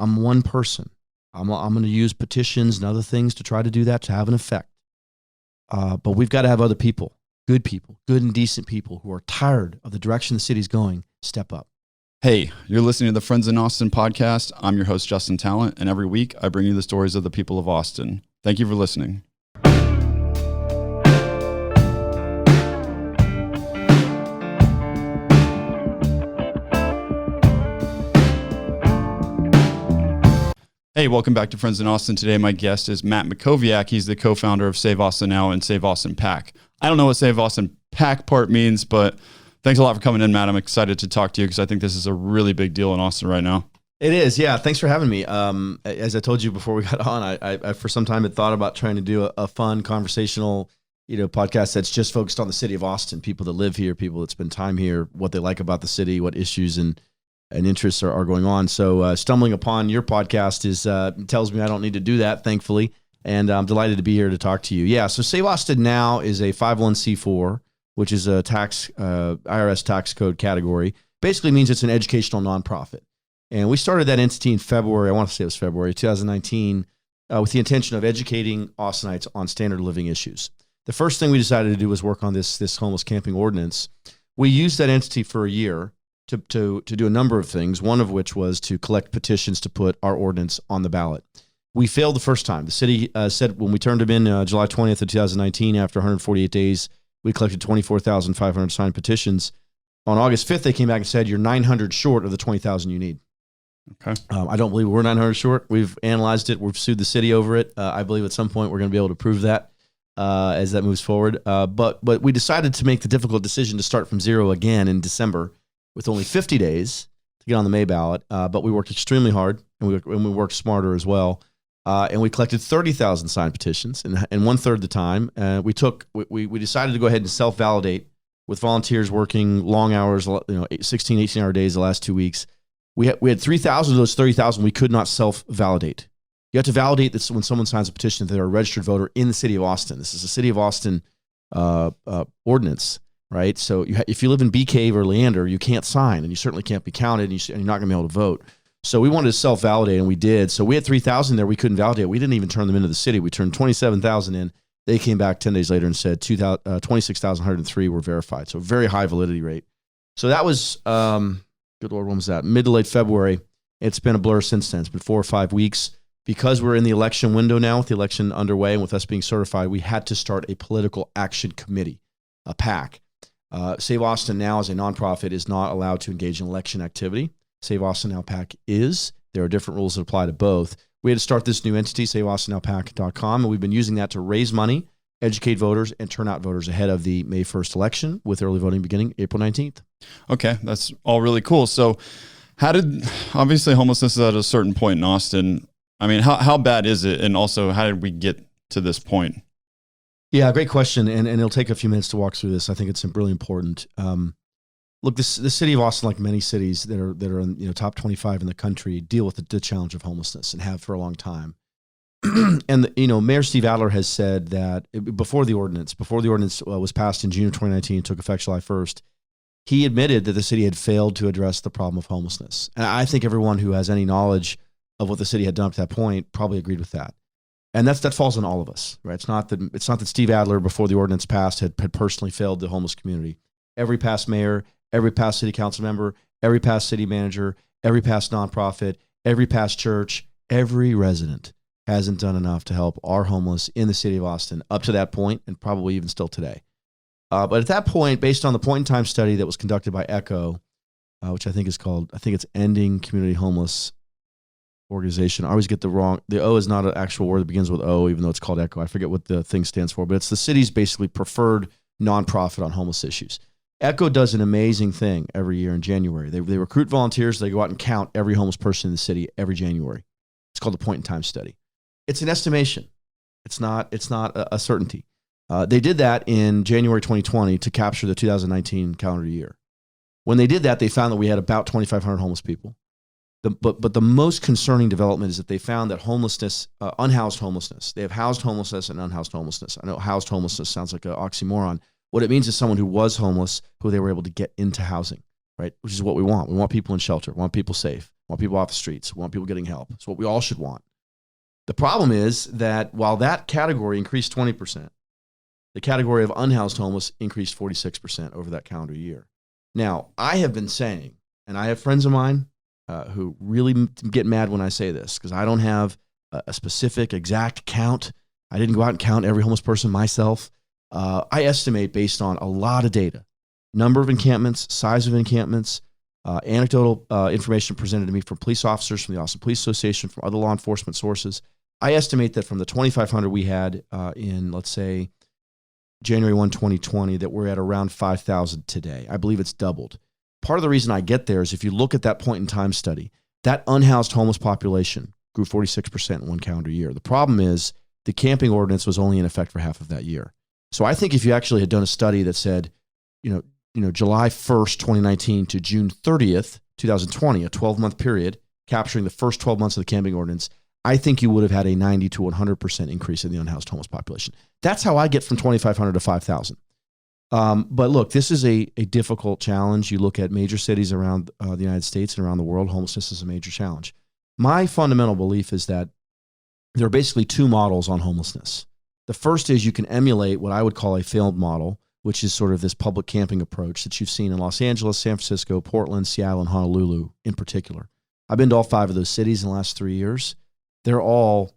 I'm one person. I'm going to use petitions and other things to try to do that, to have an effect. But we've got to have other people, good and decent people who are tired of the direction the city's going, step up. Hey, you're listening to the Friends in Austin podcast. I'm your host, Justin Talent, and every week I bring you the stories of the people of Austin. Thank you for listening. Hey, welcome back to Friends in Austin. Today, my guest is Matt Mackowiak. He's the co-founder of Save Austin Now and Save Austin PAC. I don't know what Save Austin PAC part means, but thanks a lot for coming in, Matt. I'm excited to talk to you because I think this is a really big deal in Austin right now. It is, yeah. Thanks for having me. As I told you before we got on, I for some time had thought about trying to do a fun conversational, podcast that's just focused on the city of Austin, people that live here, people that spend time here, what they like about the city, what issues and interests are going on. So stumbling upon your podcast tells me I don't need to do that, thankfully, and I'm delighted to be here to talk to you. Yeah, so Save Austin Now is a 501c4, which is a IRS tax code category. Basically means it's an educational nonprofit. And we started that entity in February, I want to say it was February 2019, with the intention of educating Austinites on standard living issues. The first thing we decided to do was work on this homeless camping ordinance. We used that entity for a year to do a number of things, one of which was to collect petitions to put our ordinance on the ballot. We failed the first time. The city said when we turned them in July 20th of 2019, after 148 days, we collected 24,500 signed petitions. On August 5th, they came back and said, you're 900 short of the 20,000 you need. Okay. I don't believe we're 900 short. We've analyzed it. We've sued the city over it. I believe at some point we're going to be able to prove that as that moves forward. But we decided to make the difficult decision to start from zero again in December, with only 50 days to get on the May ballot, but we worked extremely hard, and we worked smarter as well, and we collected 30,000 signed petitions, and 1/3 of the time, we decided to go ahead and self-validate with volunteers working long hours, 16, 18-hour days the last 2 weeks. We had 3,000 of those 30,000 we could not self-validate. You have to validate this when someone signs a petition that they're a registered voter in the city of Austin. This is a city of Austin ordinance. Right, so if you live in Bee Cave or Leander, you can't sign, and you certainly can't be counted, and you're not going to be able to vote. So we wanted to self-validate, and we did. So we had 3,000 there we couldn't validate. We didn't even turn them into the city. We turned 27,000 in. They came back 10 days later and said 26,103 were verified. So very high validity rate. So that was, good Lord, when was that? Mid to late February. It's been a blur since then. It's been 4 or 5 weeks. Because we're in the election window now, with the election underway and with us being certified, we had to start a political action committee, a PAC. Save Austin Now as a nonprofit is not allowed to engage in election activity. Save Austin Now PAC is. There are different rules that apply to both. We had to start this new entity, saveaustinnowpac.com, and we've been using that to raise money, educate voters, and turn out voters ahead of the May 1st election, with early voting beginning April 19th. Okay, that's all really cool. So obviously homelessness is at a certain point in Austin. I mean, how bad is it? And also, how did we get to this point? Yeah, great question, and it'll take a few minutes to walk through this. I think it's really important. Look, the city of Austin, like many cities that are in top 25 in the country, deal with the challenge of homelessness and have for a long time. And Mayor Steve Adler has said that before the ordinance was passed in June of 2019, took effect July 1st, he admitted that the city had failed to address the problem of homelessness. And I think everyone who has any knowledge of what the city had done up to that point probably agreed with that. And that falls on all of us, right? It's not that Steve Adler, before the ordinance passed, had personally failed the homeless community. Every past mayor, every past city council member, every past city manager, every past nonprofit, every past church, every resident hasn't done enough to help our homeless in the city of Austin up to that point, and probably even still today. But at that point, based on the point in time study that was conducted by ECHO, which I think it's Ending Community Homeless Organization. I always get the O is not an actual word that begins with O, even though it's called ECHO. I forget what the thing stands for, but it's the city's basically preferred nonprofit on homeless issues. ECHO does an amazing thing every year in January. They recruit volunteers. They go out and count every homeless person in the city every January. It's called the point in time study. It's an estimation. It's not a certainty. They did that in January 2020 to capture the 2019 calendar year. When they did that, they found that we had about 2,500 homeless people. But the most concerning development is that they found that homelessness, unhoused homelessness, they have housed homelessness and unhoused homelessness. I know housed homelessness sounds like an oxymoron. What it means is someone who was homeless, who they were able to get into housing, right? Which is what we want. We want people in shelter. We want people safe. We want people off the streets. We want people getting help. It's what we all should want. The problem is that while that category increased 20%, the category of unhoused homeless increased 46% over that calendar year. Now, I have been saying, and I have friends of mine who really get mad when I say this, because I don't have a specific exact count. I didn't go out and count every homeless person myself. I estimate based on a lot of data, number of encampments, size of encampments, anecdotal information presented to me from police officers, from the Austin Police Association, from other law enforcement sources. I estimate that from the 2,500 we had in, let's say, January 1, 2020, that we're at around 5,000 today. I believe it's doubled. Part of the reason I get there is if you look at that point in time study, that unhoused homeless population grew 46% in one calendar year. The problem is the camping ordinance was only in effect for half of that year. So I think if you actually had done a study that said, July 1st, 2019 to June 30th, 2020, a 12-month period capturing the first 12 months of the camping ordinance, I think you would have had a 90 to 100% increase in the unhoused homeless population. That's how I get from 2,500 to 5,000. But look, this is a difficult challenge. You look at major cities around the United States and around the world, homelessness is a major challenge. My fundamental belief is that there are basically two models on homelessness. The first is you can emulate what I would call a failed model, which is sort of this public camping approach that you've seen in Los Angeles, San Francisco, Portland, Seattle, and Honolulu in particular. I've been to all 5 of those cities in the last 3 years. They're all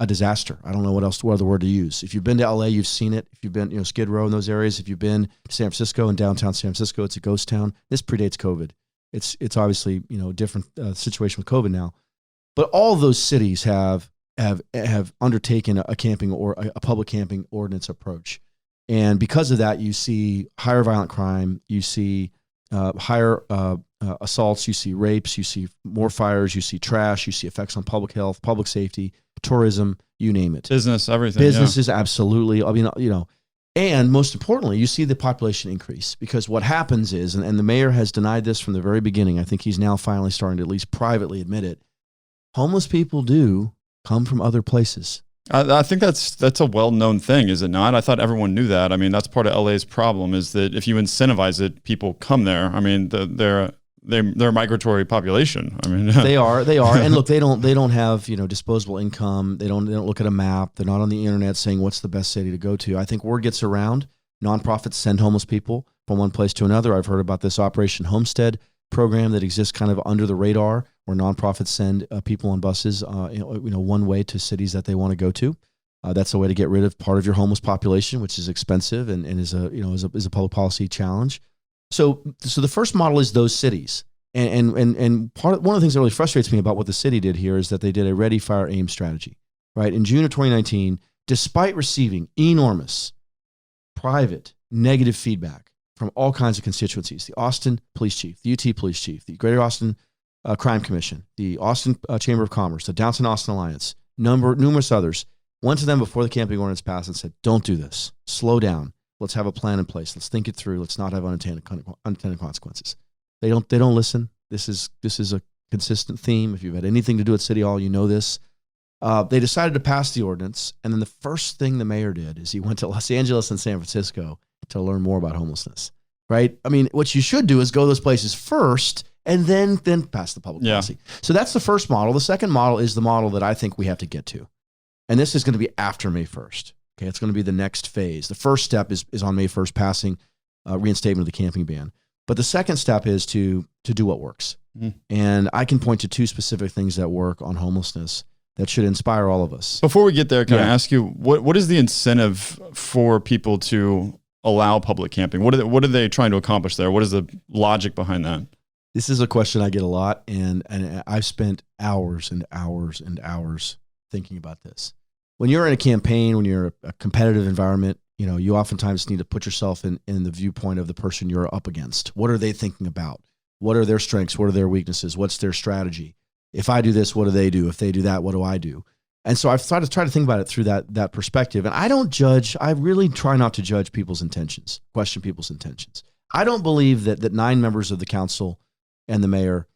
a disaster. I don't know what other word to use. If you've been to LA, you've seen it. If you've been, Skid Row in those areas, if you've been to San Francisco and downtown San Francisco, it's a ghost town. This predates COVID. It's obviously, a different situation with COVID now. But all of those cities have undertaken a camping or a public camping ordinance approach. And because of that, you see higher violent crime, you see higher assaults, you see rapes, you see more fires, you see trash, you see effects on public health, public safety, tourism, you name it. Business, everything. Business is absolutely, and most importantly, you see the population increase because what happens is, and the mayor has denied this from the very beginning, I think he's now finally starting to at least privately admit it, homeless people do come from other places. I think that's a well-known thing, is it not? I thought everyone knew that. I mean, that's part of LA's problem is that if you incentivize it, people come there. I mean, they're a migratory population. I mean, they are, and look, they don't have disposable income. They don't look at a map. They're not on the internet saying what's the best city to go to. I think word gets around. Nonprofits send homeless people from one place to another. I've heard about this Operation Homestead program that exists kind of under the radar, where nonprofits send people on buses, one way to cities that they want to go to. That's a way to get rid of part of your homeless population, which is expensive and is a public policy challenge. So the first model is those cities, and one of the things that really frustrates me about what the city did here is that they did a ready, fire, aim strategy, right? In June of 2019, despite receiving enormous private negative feedback from all kinds of constituencies, the Austin Police Chief, the UT Police Chief, the Greater Austin Crime Commission, the Austin Chamber of Commerce, the Downtown Austin Alliance, numerous others, went to them before the camping ordinance passed and said, don't do this. Slow down. Let's have a plan in place. Let's think it through. Let's not have unintended consequences. They don't listen. This is a consistent theme. If you've had anything to do at City Hall, you know this. They decided to pass the ordinance, and then the first thing the mayor did is he went to Los Angeles and San Francisco to learn more about homelessness, right? I mean, what you should do is go to those places first and then pass the public policy. So that's the first model. The second model is the model that I think we have to get to. And this is going to be after May 1st. Okay, it's going to be the next phase. The first step is on May 1st, passing reinstatement of the camping ban. But the second step is to do what works. Mm. And I can point to 2 specific things that work on homelessness that should inspire all of us. Before we get there, can I ask you, what is the incentive for people to allow public camping? What are they trying to accomplish there? What is the logic behind that? This is a question I get a lot, and I've spent hours and hours and hours thinking about this. When you're in a campaign, when you're in a competitive environment, you oftentimes need to put yourself in the viewpoint of the person you're up against. What are they thinking about? What are their strengths? What are their weaknesses? What's their strategy? If I do this, what do they do? If they do that, what do I do? And so I've tried to think about it through that perspective. And I don't judge. I really try not to judge people's intentions, question people's intentions. I don't believe that 9 members of the council and the mayor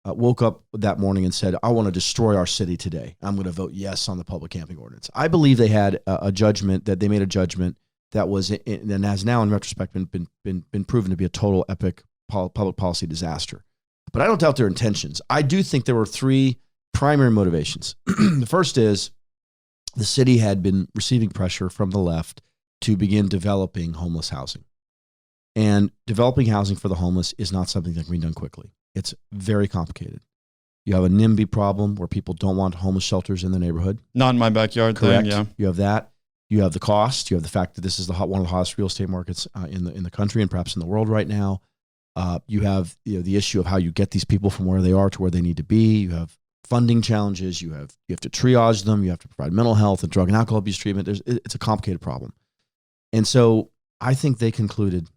woke up that morning and said, I want to destroy our city today. I'm going to vote yes on the public camping ordinance. I believe they had a judgment, that they made a judgment that was, and has now in retrospect been proven to be a total epic public policy disaster. But I don't doubt their intentions. I do think there were three primary motivations. The first is the city had been receiving pressure from the left to begin developing homeless housing. And developing housing for the homeless is not something that can be done quickly. It's very complicated. You have a NIMBY problem where people don't want homeless shelters in the neighborhood. Not in my backyard. Correct. Thing, yeah. You have that. You have the cost. You have the fact that this is one of the hottest real estate markets in the country and perhaps in the world right now. You have the issue of how you get these people from where they are to where they need to be. You have funding challenges. You have to triage them. You have to provide mental health and drug and alcohol abuse treatment. It's a complicated problem. And so I think they concluded,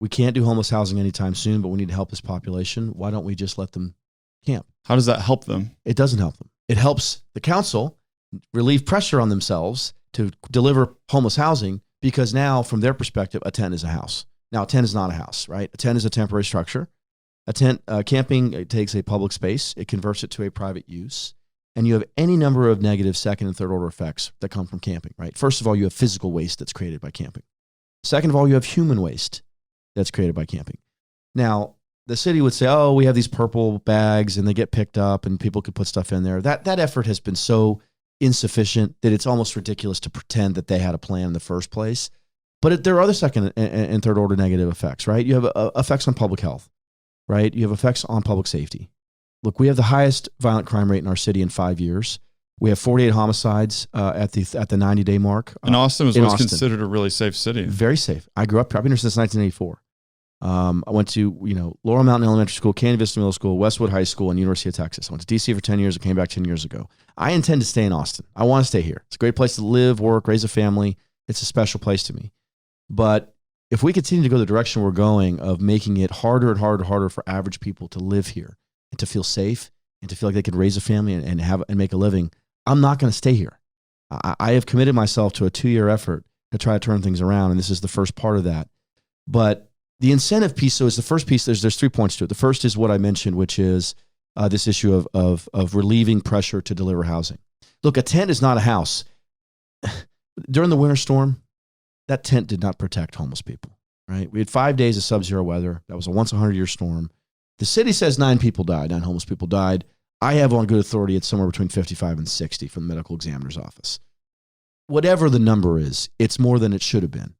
we can't do homeless housing anytime soon, but we need to help this population. Why don't we just let them camp? How does that help them? It doesn't help them. It helps the council relieve pressure on themselves to deliver homeless housing, because now, from their perspective, a tent is a house. Now, a tent is not a house, right? A tent is a temporary structure. A tent, camping, it takes a public space, it converts it to a private use, and you have any number of negative second and third order effects that come from camping, right? First of all, you have physical waste that's created by camping. Second of all, you have human waste that's created by camping. Now, the city would say, oh, we have these purple bags and they get picked up and people could put stuff in there. That effort has been so insufficient that it's almost ridiculous to pretend that they had a plan in the first place. But there are other second and third order negative effects, right? You have effects on public health, right? You have effects on public safety. Look, we have the highest violent crime rate in our city in 5 years. We have 48 homicides at the 90-day mark. And Austin was once considered a really safe city. Very safe. I grew up, I've been here since 1984. I went to Laurel Mountain Elementary School, Canyon Vista Middle School, Westwood High School, and University of Texas. I went to DC for 10 years. I came back 10 years ago. I intend to stay in Austin. I want to stay here. It's a great place to live, work, raise a family. It's a special place to me. But if we continue to go the direction we're going of making it harder and harder and harder for average people to live here and to feel safe and to feel like they can raise a family and make a living, I'm not going to stay here. I have committed myself to a 2-year effort to try to turn things around, and this is the first part of that. But the incentive piece, so is the first piece, there's 3 points to it. The first is what I mentioned, which is this issue of relieving pressure to deliver housing. Look, a tent is not a house. During the winter storm, that tent did not protect homeless people, right? We had 5 days of sub-zero weather. That was a once 100-year storm. The city says 9 homeless people died. I have on good authority it's somewhere between 55 and 60 from the medical examiner's office. Whatever the number is, it's more than it should have been.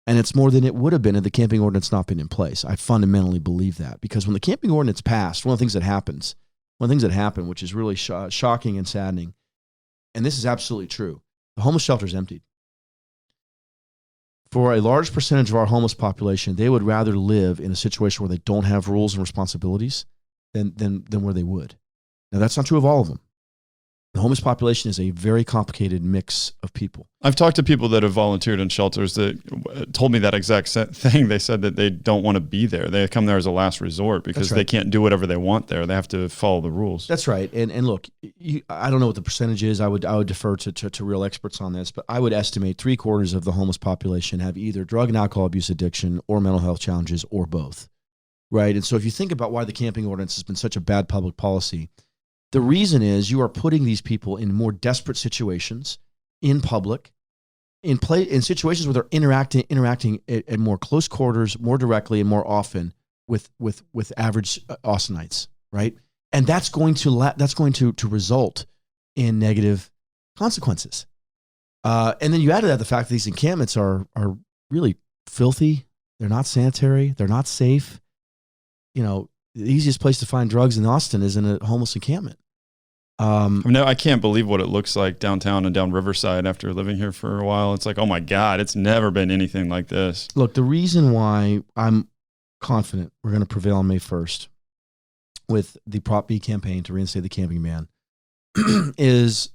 And it's more than it would have been had the camping ordinance not been in place. I fundamentally believe that, because when the camping ordinance passed, one of the things that happened, which is really shocking and saddening, and this is absolutely true, the homeless shelter is emptied. For a large percentage of our homeless population, they would rather live in a situation where they don't have rules and responsibilities than where they would. Now, that's not true of all of them. The homeless population is a very complicated mix of people. I've talked to people that have volunteered in shelters that told me that exact thing. They said that they don't want to be there. They come there as a last resort because they can't do whatever they want there. They have to follow the rules. That's right. And look, I don't know what the percentage is. I would defer to real experts on this, but I would estimate 3/4 of the homeless population have either drug and alcohol abuse addiction or mental health challenges or both, right? And so if you think about why the camping ordinance has been such a bad public policy, the reason is you are putting these people in more desperate situations in public, in situations where they're interacting at more close quarters, more directly and more often with average Austinites, right? And that's going to result in negative consequences. And then you add to that the fact that these encampments are really filthy. They're not sanitary. They're not safe. The easiest place to find drugs in Austin is in a homeless encampment. I can't believe what it looks like downtown and down Riverside after living here for a while. It's like, oh my God, it's never been anything like this. Look, the reason why I'm confident we're going to prevail on May 1st with the Prop B campaign to reinstate the camping ban is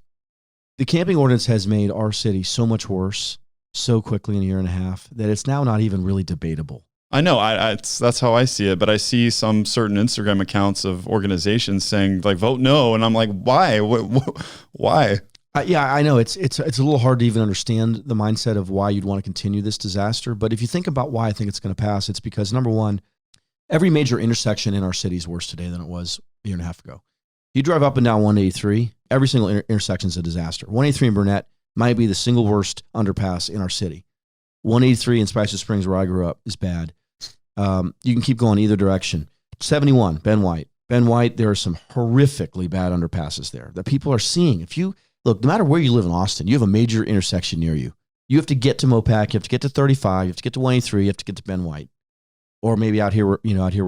the camping ordinance has made our city so much worse so quickly in a year and a half that it's now not even really debatable. I know, that's how I see it, but I see some certain Instagram accounts of organizations saying, like, vote no, and I'm like, why? Why? Yeah, I know. It's a little hard to even understand the mindset of why you'd want to continue this disaster, but if you think about why I think it's going to pass, it's because, number one, every major intersection in our city is worse today than it was a year and a half ago. You drive up and down 183, every single intersection is a disaster. 183 in Burnett might be the single worst underpass in our city. 183 in Spicer Springs, where I grew up, is bad. You can keep going either direction. 71, Ben White. Ben White, there are some horrifically bad underpasses there that people are seeing. If you look, no matter where you live in Austin, you have a major intersection near you. You have to get to Mopac, you have to get to 35, you have to get to 183, you have to get to Ben White. Or maybe out here where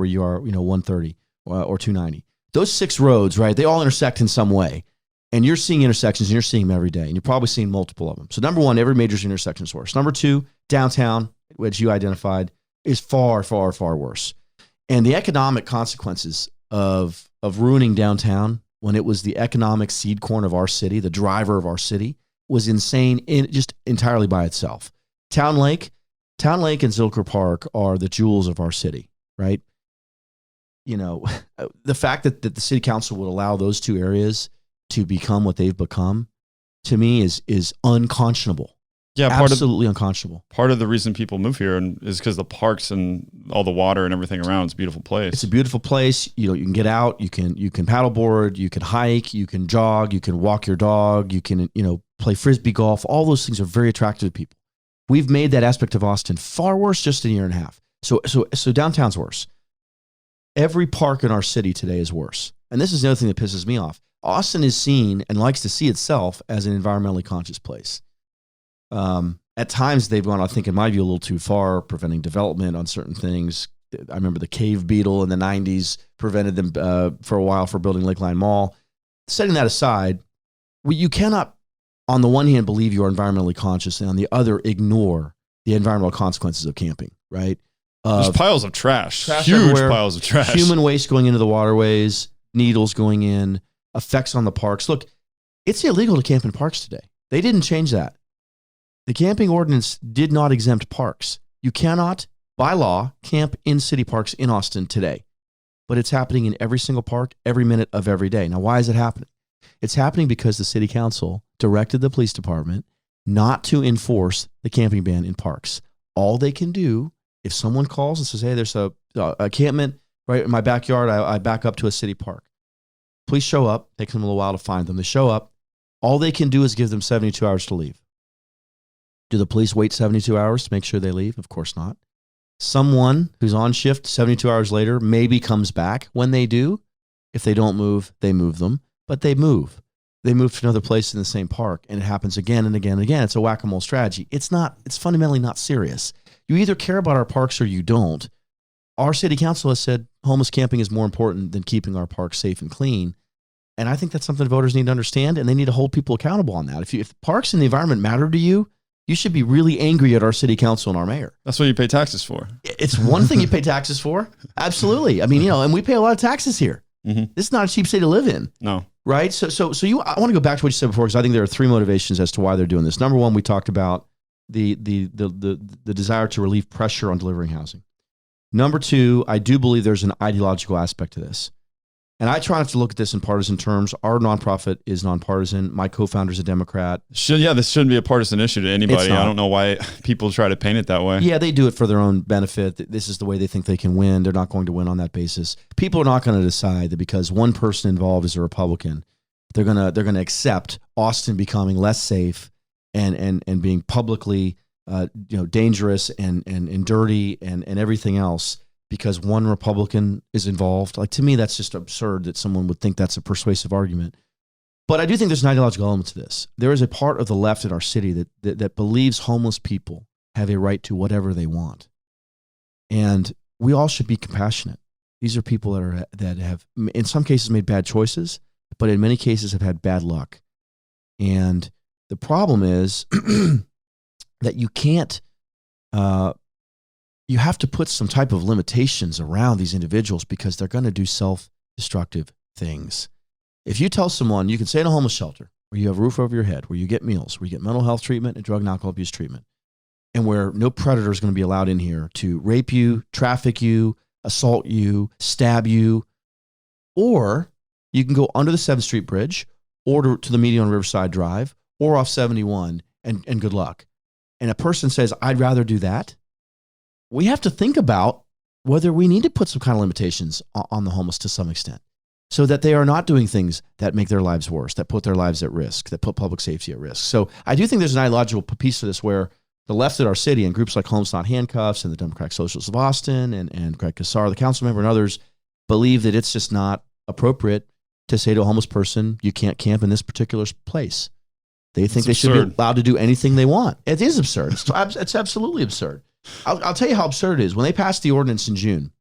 you are, 130 or 290. Those 6 roads, right, they all intersect in some way. And you're seeing intersections, and you're seeing them every day. And you're probably seeing multiple of them. So number one, every major intersection is worse. Number two, downtown, which you identified, is far, far, far worse. And the economic consequences of ruining downtown when it was the economic seed corn of our city, the driver of our city, was insane just entirely by itself. Town Lake and Zilker Park are the jewels of our city, right? The fact that the city council would allow those 2 areas to become what they've become, to me, is unconscionable. Yeah, absolutely unconscionable. Part of the reason people move here is because the parks and all the water and everything around. It's a beautiful place. It's a beautiful place. You can get out. You can paddleboard. You can hike. You can jog. You can walk your dog. You can play frisbee golf. All those things are very attractive to people. We've made that aspect of Austin far worse just in a year and a half. So downtown's worse. Every park in our city today is worse. And this is the other thing that pisses me off. Austin is seen and likes to see itself as an environmentally conscious place. At times they've gone, I think, in my view, a little too far, preventing development on certain things. I remember the cave beetle in the 90s prevented them for a while for building Lakeline Mall. Setting that aside, you cannot, on the one hand, believe you are environmentally conscious, and on the other, ignore the environmental consequences of camping, right? There's piles of trash huge everywhere, piles of trash. Human waste going into the waterways, needles going in, effects on the parks. Look, it's illegal to camp in parks today. They didn't change that. The camping ordinance did not exempt parks. You cannot, by law, camp in city parks in Austin today. But it's happening in every single park, every minute of every day. Now, why is it happening? It's happening because the city council directed the police department not to enforce the camping ban in parks. All they can do, if someone calls and says, hey, there's a encampment right in my backyard, I back up to a city park. Police show up. Takes them a little while to find them. They show up. All they can do is give them 72 hours to leave. Do the police wait 72 hours to make sure they leave? Of course not. Someone who's on shift 72 hours later maybe comes back. When they do, if they don't move, they move them. But they move. They move to another place in the same park, and it happens again and again and again. It's a whack-a-mole strategy. It's fundamentally not serious. You either care about our parks or you don't. Our city council has said homeless camping is more important than keeping our parks safe and clean. And I think that's something voters need to understand, and they need to hold people accountable on that. If parks and the environment matter to you, you should be really angry at our city council and our mayor. That's what you pay taxes for. It's one thing you pay taxes for. Absolutely. I mean, and we pay a lot of taxes here. Mm-hmm. This is not a cheap city to live in. No. Right? I want to go back to what you said before, because I think there are 3 motivations as to why they're doing this. Number one, we talked about the desire to relieve pressure on delivering housing. Number 2, I do believe there's an ideological aspect to this. And I try not to look at this in partisan terms. Our nonprofit is nonpartisan. My co-founder is a Democrat. This shouldn't be a partisan issue to anybody. I don't know why people try to paint it that way. Yeah, they do it for their own benefit. This is the way they think they can win. They're not going to win on that basis. People are not going to decide that because one person involved is a Republican, they're gonna accept Austin becoming less safe and being publicly dangerous and dirty and everything else, because one Republican is involved. Like, to me, that's just absurd that someone would think that's a persuasive argument. But I do think there's an ideological element to this. There is a part of the left in our city that believes homeless people have a right to whatever they want. And we all should be compassionate. These are people that have, in some cases, made bad choices, but in many cases have had bad luck. And the problem is that you can't, you have to put some type of limitations around these individuals, because they're going to do self-destructive things. If you tell someone, you can stay in a homeless shelter where you have a roof over your head, where you get meals, where you get mental health treatment and drug and alcohol abuse treatment, and where no predator is going to be allowed in here to rape you, traffic you, assault you, stab you, or you can go under the 7th Street Bridge or to the median on Riverside Drive or off 71 and good luck. And a person says, I'd rather do that. We have to think about whether we need to put some kind of limitations on the homeless to some extent, so that they are not doing things that make their lives worse, that put their lives at risk, that put public safety at risk. So I do think there's an ideological piece to this, where the left at our city and groups like Homeless Not Handcuffs and the Democratic Socialists of Austin and Craig Kassar, the council member, and others, believe that it's just not appropriate to say to a homeless person, you can't camp in this particular place. They think they should be allowed to do anything they want. It is absurd. It's absolutely absurd. I'll tell you how absurd it is. When they passed the ordinance in June,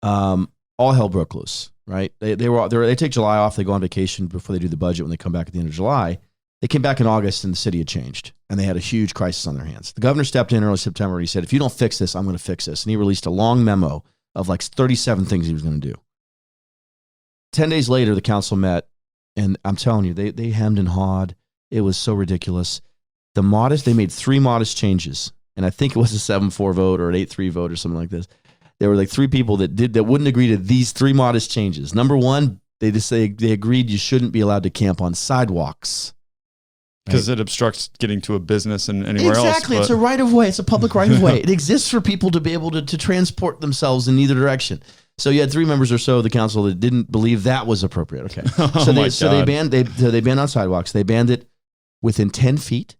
all hell broke loose, right? They take July off. They go on vacation before they do the budget. When they come back at the end of July, they came back in August and the city had changed and they had a huge crisis on their hands. The governor stepped in early September and he said, if you don't fix this, I'm going to fix this. And he released a long memo of like 37 things he was going to do. 10 days later, the council met, and I'm telling you, they hemmed and hawed. It was so ridiculous. They made 3 modest changes, and I think it was a 7-4 vote or an 8-3 vote or something like this. There were like 3 people that wouldn't agree to these 3 modest changes. Number 1, they agreed you shouldn't be allowed to camp on sidewalks. Because it obstructs getting to a business and anywhere else. Exactly. It's a right of way. It's a public right of way. It exists for people to be able to transport themselves in either direction. So you had 3 members or so of the council that didn't believe that was appropriate. Okay. So they banned on sidewalks. They banned it within 10 feet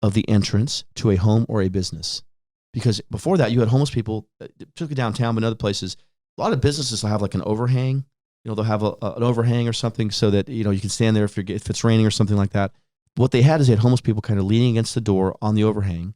of the entrance to a home or a business. Because before that, you had homeless people, particularly downtown, but in other places, a lot of businesses will have like an overhang. They'll have an overhang or something so that, you can stand there if it's raining or something like that. What they had is they had homeless people kind of leaning against the door on the overhang,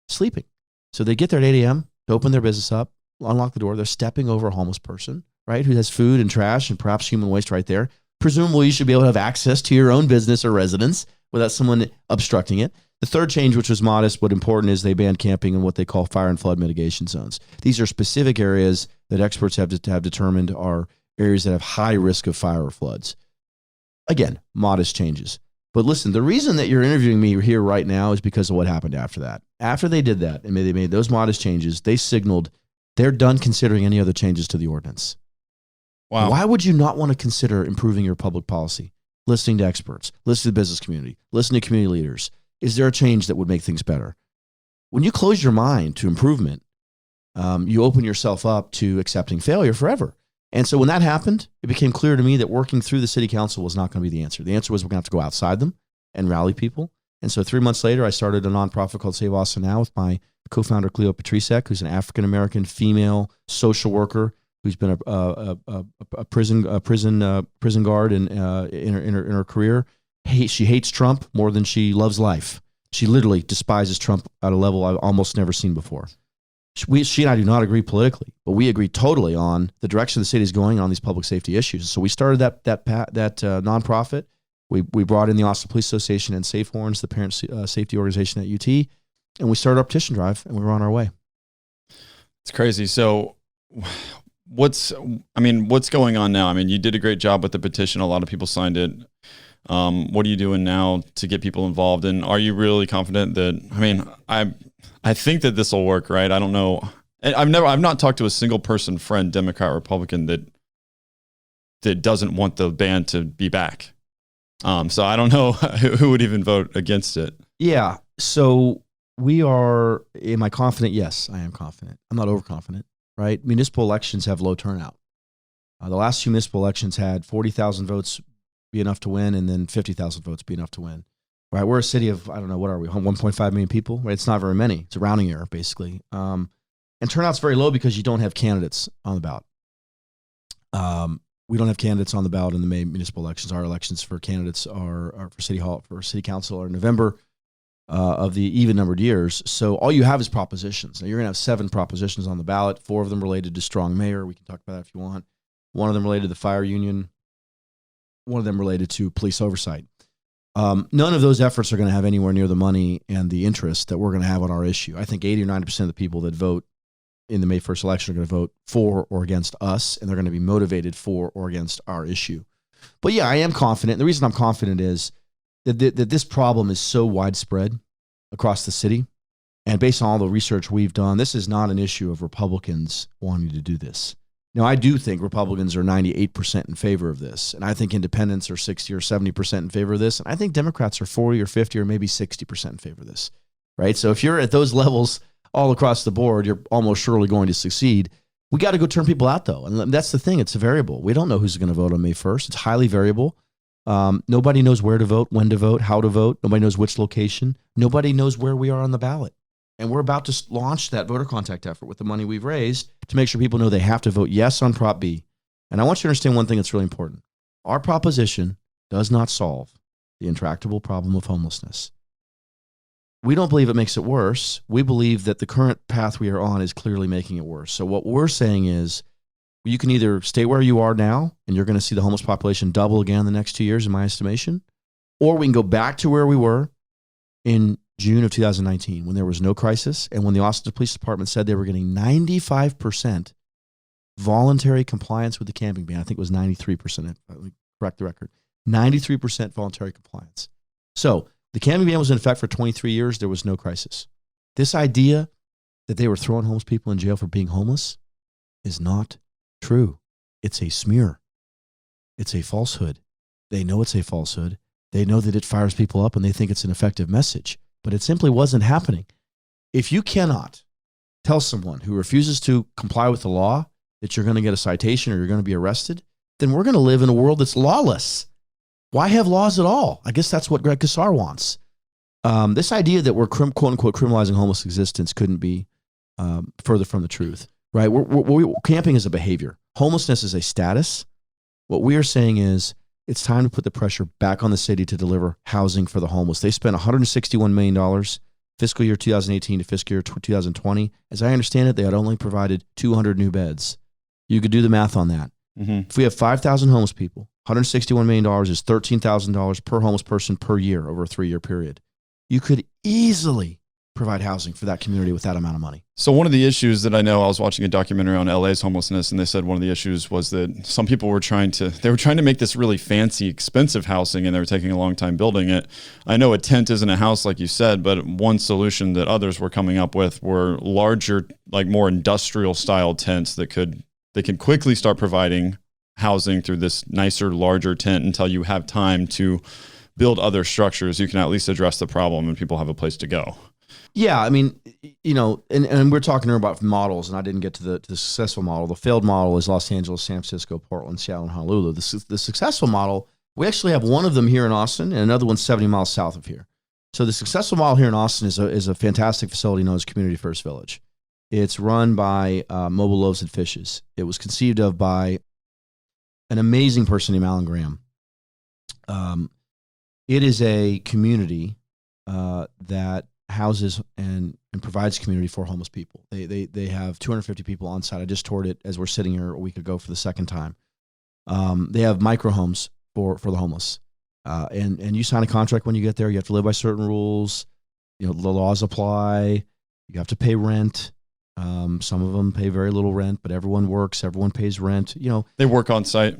sleeping. So they get there at 8 a.m. to open their business up, unlock the door. They're stepping over a homeless person, right, who has food and trash and perhaps human waste right there. Presumably, you should be able to have access to your own business or residence without someone obstructing it. The third change, which was modest but important, is they banned camping in what they call fire and flood mitigation zones. These are specific areas that experts have determined are areas that have high risk of fire or floods. Again, modest changes. But listen, the reason that you're interviewing me here right now is because of what happened after that. After they did that and they made those modest changes, they signaled they're done considering any other changes to the ordinance. Wow. Why would you not want to consider improving your public policy? Listening to experts, listening to the business community, listening to community leaders. Is there a change that would make things better? When you close your mind to improvement, you open yourself up to accepting failure forever. And so when that happened, it became clear to me that working through the city council was not going to be the answer. The answer was we're going to have to go outside them and rally people. And so 3 months later, I started a nonprofit called Save Austin Now with my co-founder, Cleo Petricek, who's an African-American female social worker who's been a prison guard in her career. She hates Trump more than she loves life. She literally despises Trump at a level I've almost never seen before. She and I do not agree politically, but we agree totally on the direction the city is going on these public safety issues. So we started that nonprofit. We brought in the Austin Police Association and Safe Horns, the parent safety organization at UT, and we started our petition drive, and we were on our way. It's crazy. So what's going on now? I mean, you did a great job with the petition. A lot of people signed it. What are you doing now to get people involved? And are you really confident that, I think that this will work, right? I don't know. I've not talked to a single person, friend, Democrat, Republican, that doesn't want the ban to be back. So I don't know who would even vote against it. Yeah. So am I confident? Yes, I am confident. I'm not overconfident, right? Municipal elections have low turnout. The last 2 municipal elections had 40,000 votes be enough to win, and then 50,000 votes be enough to win. Right, we're a city of, I don't know, what are we, 1.5 million people? Right, it's not very many. It's a rounding error, basically. And turnout's very low because you don't have candidates on the ballot. We don't have candidates on the ballot in the May municipal elections. Our elections for candidates are for city council are in November of the even-numbered years. So all you have is propositions. Now, you're going to have 7 propositions on the ballot, 4 of them related to strong mayor. We can talk about that if you want. 1 of them related to the fire union. 1 of them related to police oversight. None of those efforts are going to have anywhere near the money and the interest that we're going to have on our issue. I think 80 or 90% of the people that vote in the May 1st election are going to vote for or against us, and they're going to be motivated for or against our issue. But yeah, I am confident. The reason I'm confident is that this problem is so widespread across the city, and based on all the research we've done, this is not an issue of Republicans wanting to do this. Now, I do think Republicans are 98% in favor of this, and I think independents are 60 or 70% in favor of this, and I think Democrats are 40 or 50 or maybe 60% in favor of this, right? So if you're at those levels all across the board, you're almost surely going to succeed. We got to go turn people out, though, and that's the thing. It's a variable. We don't know who's going to vote on May 1st. It's highly variable. Nobody knows where to vote, when to vote, how to vote. Nobody knows which location. Nobody knows where we are on the ballot. And we're about to launch that voter contact effort with the money we've raised to make sure people know they have to vote yes on Prop B. And I want you to understand one thing that's really important. Our proposition does not solve the intractable problem of homelessness. We don't believe it makes it worse. We believe that the current path we are on is clearly making it worse. So what we're saying is you can either stay where you are now, and you're going to see the homeless population double again in the next 2 years, in my estimation, or we can go back to where we were in June of 2019 when there was no crisis and when the Austin Police Department said they were getting 95% voluntary compliance with the camping ban. I think it was 93%. Correct the record. 93% voluntary compliance. So the camping ban was in effect for 23 years. There was no crisis. This idea that they were throwing homeless people in jail for being homeless is not true. It's a smear. It's a falsehood. They know it's a falsehood. They know that it fires people up and they think it's an effective message, but it simply wasn't happening. If you cannot tell someone who refuses to comply with the law that you're going to get a citation or you're going to be arrested, then we're going to live in a world that's lawless. Why have laws at all? I guess that's what Greg Casar wants. This idea that we're quote unquote criminalizing homeless existence couldn't be further from the truth, right? Camping is a behavior. Homelessness is a status. What we are saying is it's time to put the pressure back on the city to deliver housing for the homeless. They spent $161 million fiscal year 2018 to fiscal year 2020. As I understand it, they had only provided 200 new beds. You could do the math on that. Mm-hmm. If we have 5,000 homeless people, $161 million is $13,000 per homeless person per year over a 3-year period. You could easily provide housing for that community with that amount of money. So one of the issues that I know, I was watching a documentary on LA's homelessness, and they said one of the issues was that some people were trying to make this really fancy, expensive housing, and they were taking a long time building it. I know a tent isn't a house like you said, but one solution that others were coming up with were larger, like more industrial style tents they could quickly start providing housing through this nicer, larger tent until you have time to build other structures. You can at least address the problem and people have a place to go. Yeah, I mean, and we're talking here about models, and I didn't get to the successful model. The failed model is Los Angeles, San Francisco, Portland, Seattle, and Honolulu. The successful model, we actually have one of them here in Austin, and another one 70 miles south of here. So the successful model here in Austin is a fantastic facility known as Community First Village. It's run by Mobile Loaves and Fishes. It was conceived of by an amazing person named Alan Graham. It is a community that houses and provides community for homeless people. They have 250 people on site. I just toured it as we're sitting here a week ago for the second time. They have micro homes for the homeless. And you sign a contract when you get there. You have to live by certain rules. The laws apply. You have to pay rent. Some of them pay very little rent, but everyone works. Everyone pays rent. They work on site.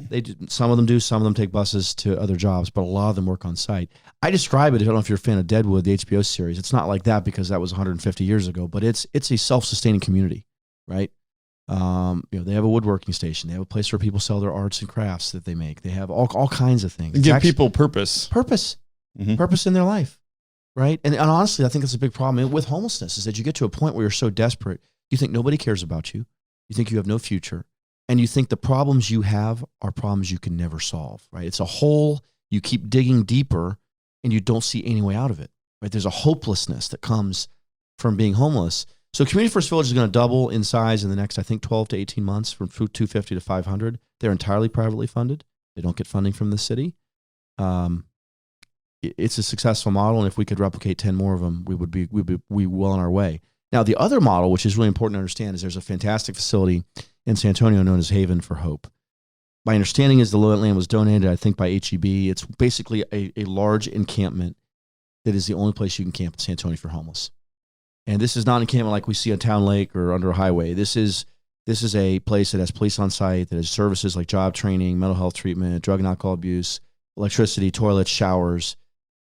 Some of them do. Some of them take buses to other jobs, but a lot of them work on site. I describe it. I don't know if you're a fan of Deadwood, the HBO series. It's not like that because that was 150 years ago, but it's a self-sustaining community, right? They have a woodworking station. They have a place where people sell their arts and crafts that they make. They have all kinds of things. Give people purpose. Mm-hmm. Purpose in their life, right? And honestly, I think that's a big problem with homelessness is that you get to a point where you're so desperate. You think nobody cares about you. You think you have no future. And you think the problems you have are problems you can never solve, right? It's a hole. You keep digging deeper and you don't see any way out of it, right? There's a hopelessness that comes from being homeless. So Community First Village is going to double in size in the next, I think, 12 to 18 months from 250 to 500. They're entirely privately funded. They don't get funding from the city. It's a successful model. And if we could replicate 10 more of them, we'd be well on our way. Now, the other model, which is really important to understand, is there's a fantastic facility in San Antonio known as Haven for Hope. My understanding is the land was donated, I think, by HEB. It's basically a large encampment that is the only place you can camp in San Antonio for homeless. And this is not an encampment like we see on Town Lake or under a highway. This is a place that has police on site, that has services like job training, mental health treatment, drug and alcohol abuse, electricity, toilets, showers.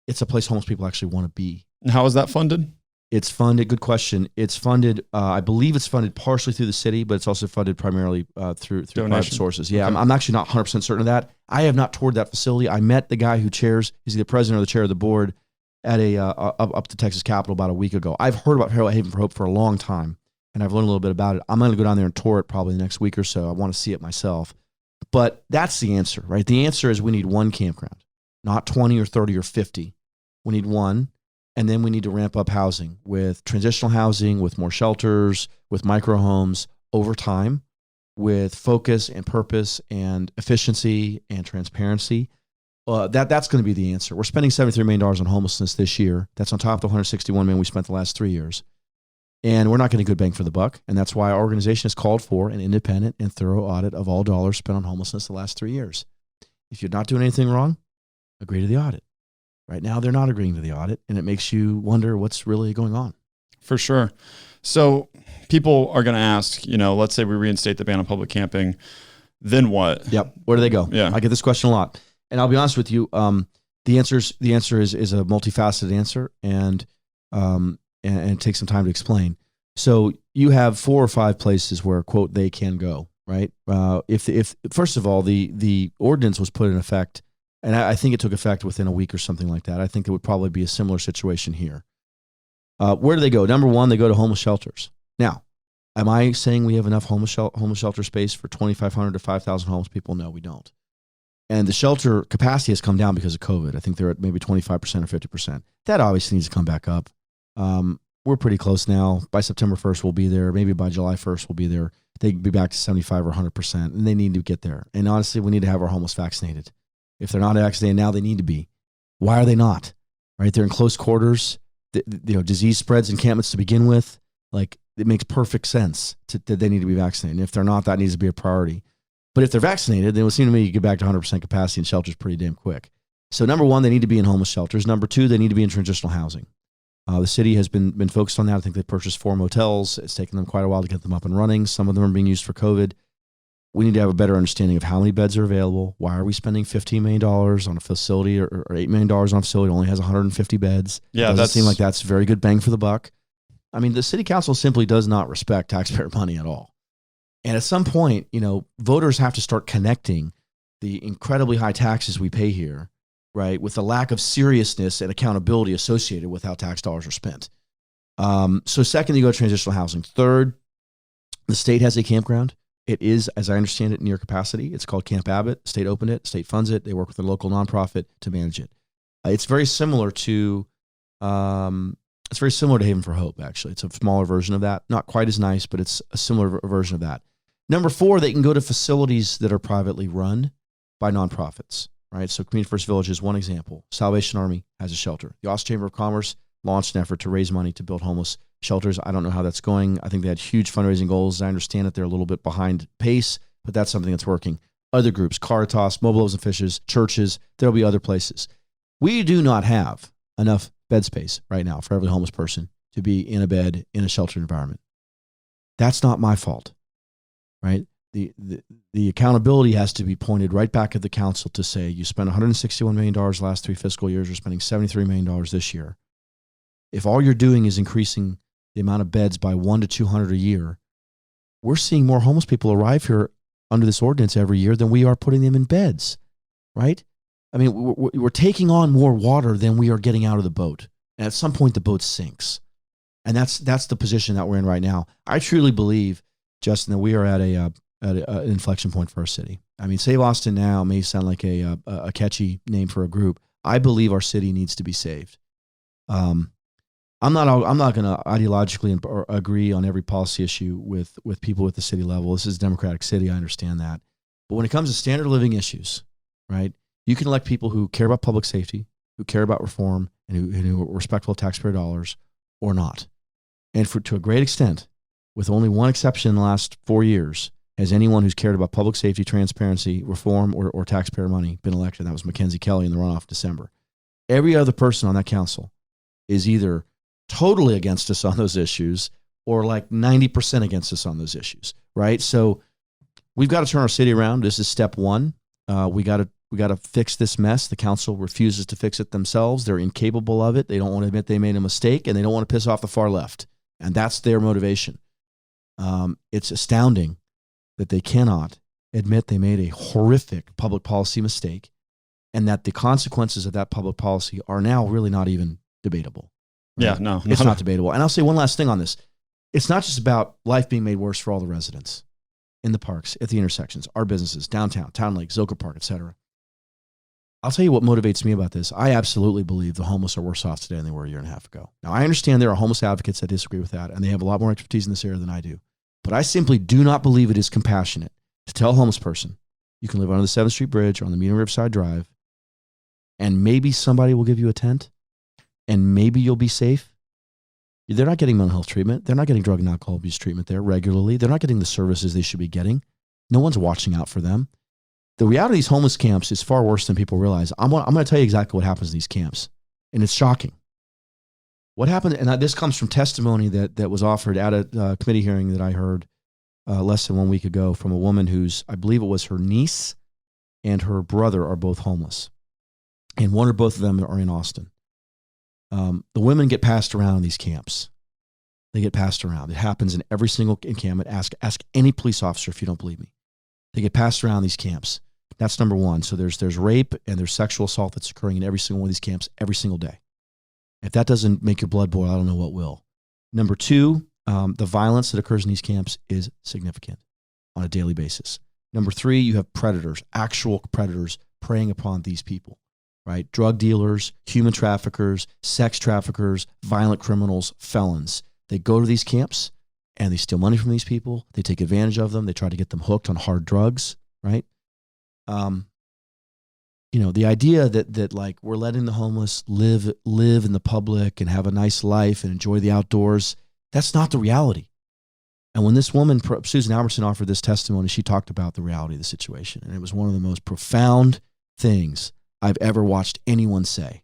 It's a place homeless people actually want to be. And how is that funded? It's funded. Good question. It's funded. I believe it's funded partially through the city, but it's also funded primarily through private sources. Yeah, okay. I'm actually not 100% certain of that. I have not toured that facility. I met the guy who chairs. He's the president or the chair of the board at up to Texas Capitol about a week ago. I've heard about Haven for Hope for a long time, and I've learned a little bit about it. I'm going to go down there and tour it probably the next week or so. I want to see it myself. But that's the answer, right? The answer is we need one campground, not 20 or 30 or 50. We need one. And then we need to ramp up housing with transitional housing, with more shelters, with micro homes over time, with focus and purpose and efficiency and transparency. That's going to be the answer. We're spending $73 million on homelessness this year. That's on top of the $161 million we spent the last 3 years. And we're not getting good bang for the buck. And that's why our organization has called for an independent and thorough audit of all dollars spent on homelessness the last 3 years. If you're not doing anything wrong, agree to the audit. Right now, they're not agreeing to the audit, and it makes you wonder what's really going on. For sure. So people are going to ask, let's say we reinstate the ban on public camping, then what? Yep. Where do they go? Yeah. I get this question a lot. And I'll be honest with you, the answer is a multifaceted answer, and it takes some time to explain. So you have 4 or 5 places where, quote, they can go, right? If first of all, the ordinance was put in effect, and I think it took effect within a week or something like that. I think it would probably be a similar situation here. Where do they go? Number one, they go to homeless shelters. Now, am I saying we have enough homeless shelter space for 2,500 to 5,000 homeless people? No, we don't. And the shelter capacity has come down because of COVID. I think they're at maybe 25% or 50%. That obviously needs to come back up. We're pretty close now. By September 1st, we'll be there. Maybe by July 1st, we'll be there. They can be back to 75 or 100%, and they need to get there. And honestly, we need to have our homeless vaccinated. If they're not vaccinated now, they need to be. Why are they not? Right? They're in close quarters. Disease spreads encampments to begin with. Like, it makes perfect sense that they need to be vaccinated. And if they're not, that needs to be a priority. But if they're vaccinated, then it would seem to me you get back to 100% capacity in shelters pretty damn quick. So number one, they need to be in homeless shelters. Number two, they need to be in transitional housing. The city has been focused on that. I think they purchased 4 motels. It's taken them quite a while to get them up and running. Some of them are being used for COVID. We need to have a better understanding of how many beds are available. Why are we spending $15 million on a facility or $8 million on a facility that only has 150 beds? Yeah, it doesn't seem like that's very good bang for the buck. I mean, the city council simply does not respect taxpayer money at all. And at some point, voters have to start connecting the incredibly high taxes we pay here, right, with the lack of seriousness and accountability associated with how tax dollars are spent. So second, you go to transitional housing. Third, the state has a campground. It is, as I understand it, near capacity. It's called Camp Abbott. The state opened it. State funds it. They work with a local nonprofit to manage it. It's very similar to Haven for Hope, actually. It's a smaller version of that. Not quite as nice, but it's a similar version of that. Number 4, they can go to facilities that are privately run by nonprofits, right? So Community First Village is one example. Salvation Army has a shelter. The Austin Chamber of Commerce launched an effort to raise money to build homeless shelters. I don't know how that's going. I think they had huge fundraising goals. I understand that they're a little bit behind pace, but that's something that's working. Other groups, Caritas, Mobile Loaves and Fishes, churches, there'll be other places. We do not have enough bed space right now for every homeless person to be in a bed in a sheltered environment. That's not my fault, right? The accountability has to be pointed right back at the council to say, you spent $161 million the last 3 fiscal years, you're spending $73 million this year. If all you're doing is increasing the amount of beds by 100 to 200 a year, we're seeing more homeless people arrive here under this ordinance every year than we are putting them in beds, right? I mean, we're taking on more water than we are getting out of the boat. And at some point, the boat sinks. And that's the position that we're in right now. I truly believe, Justin, that we are at an inflection point for our city. I mean, Save Austin Now may sound like a catchy name for a group. I believe our city needs to be saved. I'm not going to ideologically agree on every policy issue with people at the city level. This is a democratic city. I understand that. But when it comes to standard of living issues, right, you can elect people who care about public safety, who care about reform, and who are respectful of taxpayer dollars or not. And to a great extent, with only one exception in the last 4 years, has anyone who's cared about public safety, transparency, reform, or taxpayer money been elected. That was Mackenzie Kelly in the runoff in December. Every other person on that council is either totally against us on those issues or like 90% against us on those issues, right? So we've got to turn our city around. This is step one. We got to fix this mess. The council refuses to fix it themselves. They're incapable of it. They don't want to admit they made a mistake, and they don't want to piss off the far left. And that's their motivation. It's astounding that they cannot admit they made a horrific public policy mistake and that the consequences of that public policy are now really not even debatable. Right? Yeah, no. It's not debatable. And I'll say one last thing on this. It's not just about life being made worse for all the residents in the parks, at the intersections, our businesses, downtown, Town Lake, Zilker Park, etc. I'll tell you what motivates me about this. I absolutely believe the homeless are worse off today than they were a year and a half ago. Now, I understand there are homeless advocates that disagree with that, and they have a lot more expertise in this area than I do. But I simply do not believe it is compassionate to tell a homeless person, you can live under the 7th Street Bridge or on the Median Riverside Drive, and maybe somebody will give you a tent, and maybe you'll be safe. They're not getting mental health treatment. They're not getting drug and alcohol abuse treatment there regularly. They're not getting the services they should be getting. No one's watching out for them. The reality of these homeless camps is far worse than people realize. I'm going to tell you exactly what happens in these camps, and it's shocking. What happened, and this comes from testimony that was offered at a committee hearing that I heard less than 1 week ago from a woman who's, I believe it was her niece and her brother are both homeless. And one or both of them are in Austin. The women get passed around in these camps. They get passed around. It happens in every single encampment. Ask any police officer if you don't believe me. They get passed around these camps. That's number one. So there's rape and there's sexual assault that's occurring in every single one of these camps every single day. If that doesn't make your blood boil, I don't know what will. Number two, the violence that occurs in these camps is significant on a daily basis. Number three, you have predators, actual predators preying upon these people, right? Drug dealers, human traffickers, sex traffickers, violent criminals, felons. They go to these camps and they steal money from these people. They take advantage of them. They try to get them hooked on hard drugs, right? The idea that like we're letting the homeless live in the public and have a nice life and enjoy the outdoors, that's not the reality. And when this woman, Susan Albertson, offered this testimony, she talked about the reality of the situation. And it was one of the most profound things I've ever watched anyone say.